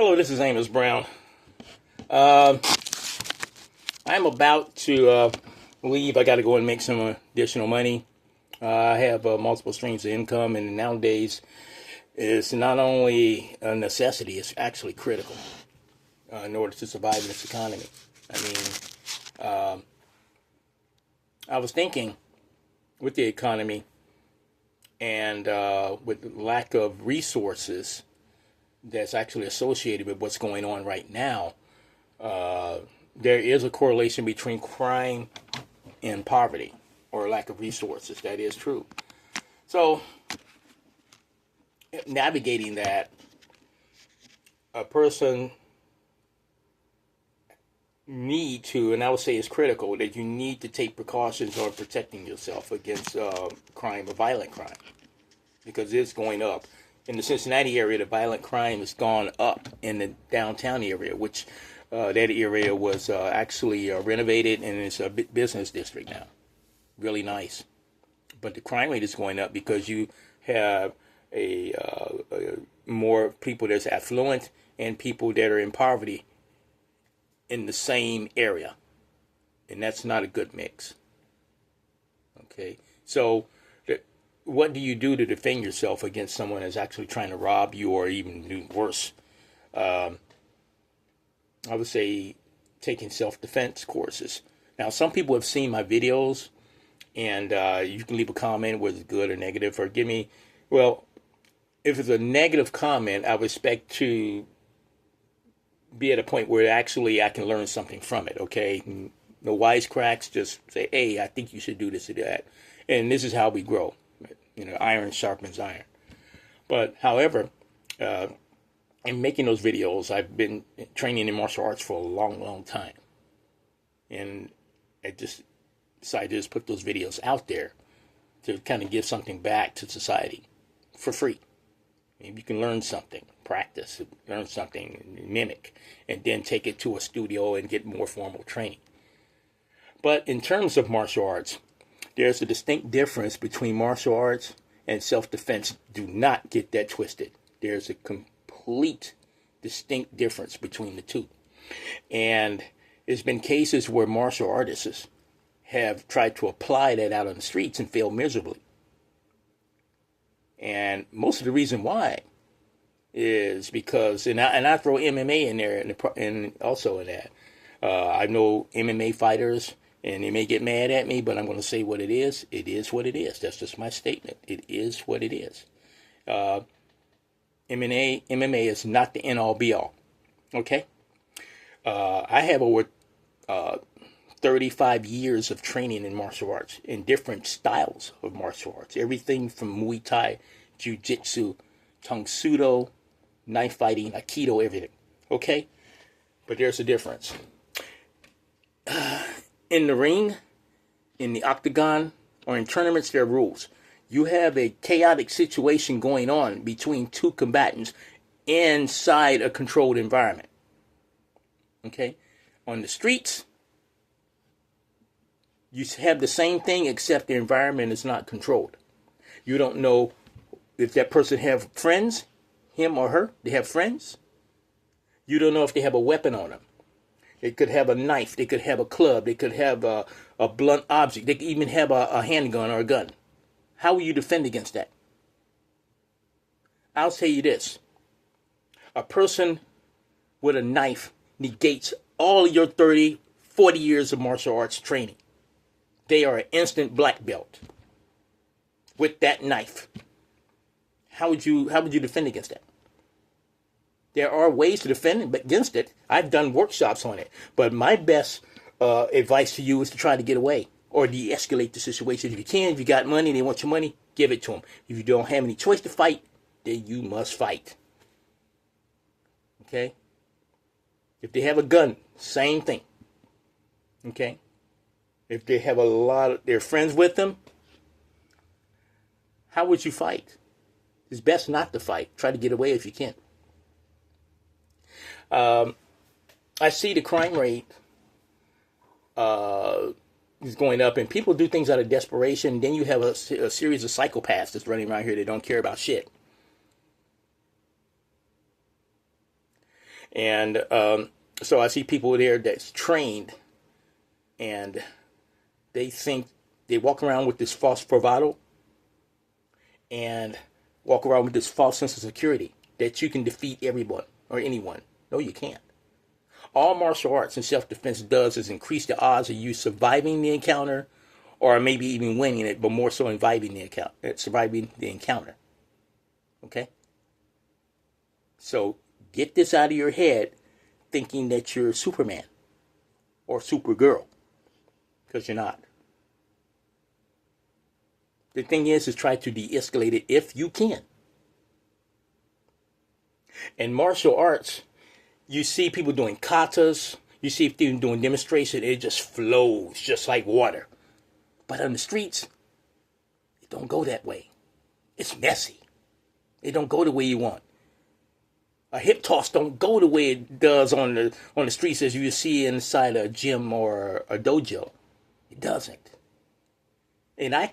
Hello, this is Amos Brown. Uh, I'm about to leave. I got to go and make some additional money. I have multiple streams of income, and nowadays it's not only a necessity, it's actually critical in order to survive in this economy. I mean, I was thinking with the economy and with the lack of resources that's actually associated with what's going on right now, there is a correlation between crime and poverty or lack of resources. That is true. So, navigating that, a person need to, and I would say it's critical, that you need to take precautions on protecting yourself against crime or violent crime, because it's going up. In the Cincinnati area, the violent crime has gone up in the downtown area, which that area was actually renovated, and it's a business district now. Really nice. But the crime rate is going up because you have a more people that's affluent and people that are in poverty in the same area. And that's not a good mix. Okay? So what do you do to defend yourself against someone that's actually trying to rob you or even do worse? I would say taking self-defense courses. Now, some people have seen my videos, and you can leave a comment whether it's good or negative, or give me, well, if it's a negative comment, I would expect to be at a point where actually I can learn something from it, okay? No wisecracks, just say, hey, I think you should do this or that. And this is how we grow. You know, iron sharpens iron. But however, in making those videos, I've been training in martial arts for a long, long time. And I just decided to just put those videos out there to kind of give something back to society for free. Maybe you can learn something, practice, learn something, mimic, and then take it to a studio and get more formal training. But in terms of martial arts, there's a distinct difference between martial arts and self-defense. Do not get that twisted. There's a complete, distinct difference between the two. And there's been cases where martial artists have tried to apply that out on the streets and failed miserably. And most of the reason why is because, and I throw MMA in there and also in that. I know MMA fighters, and they may get mad at me, but I'm going to say what it is. It is what it is. That's just my statement. It is what it is. MMA is not the end-all, be-all. Okay? I have over 35 years of training in martial arts, in different styles of martial arts. Everything from Muay Thai, Jiu-Jitsu, Tang Soo Do, knife fighting, Aikido, everything. Okay? But there's a difference. In the ring, in the octagon, or in tournaments, there are rules. You have a chaotic situation going on between two combatants inside a controlled environment. Okay? On the streets, you have the same thing except the environment is not controlled. You don't know if that person have friends, him or her, they have friends. You don't know if they have a weapon on them. They could have a knife. They could have a club. They could have a blunt object. They could even have a handgun or a gun. How will you defend against that? I'll tell you this. A person with a knife negates all your 30, 40 years of martial arts training. They are an instant black belt with that knife. How would you defend against that? There are ways to defend against it. I've done workshops on it. But my best advice to you is to try to get away or de-escalate the situation. If you can, if you got money, they want your money, give it to them. If you don't have any choice to fight, then you must fight. Okay? If they have a gun, same thing. Okay? If they have a lot of their friends with them, how would you fight? It's best not to fight. Try to get away if you can. I see the crime rate is going up, and people do things out of desperation. Then you have a series of psychopaths that's running around here that don't care about shit. And so I see people there that's trained, and they think they walk around with this false bravado and walk around with this false sense of security that you can defeat everyone or anyone. No, you can't. All martial arts and self-defense does is increase the odds of you surviving the encounter, or maybe even winning it, but more so surviving the encounter. Okay? So get this out of your head, thinking that you're Superman or Supergirl, because you're not. The thing is try to de-escalate it if you can. In martial arts, you see people doing katas, you see people doing demonstration, it just flows just like water. But on the streets, it don't go that way. It's messy. It don't go the way you want. A hip toss don't go the way it does on the streets as you see inside a gym or a dojo. It doesn't. And I can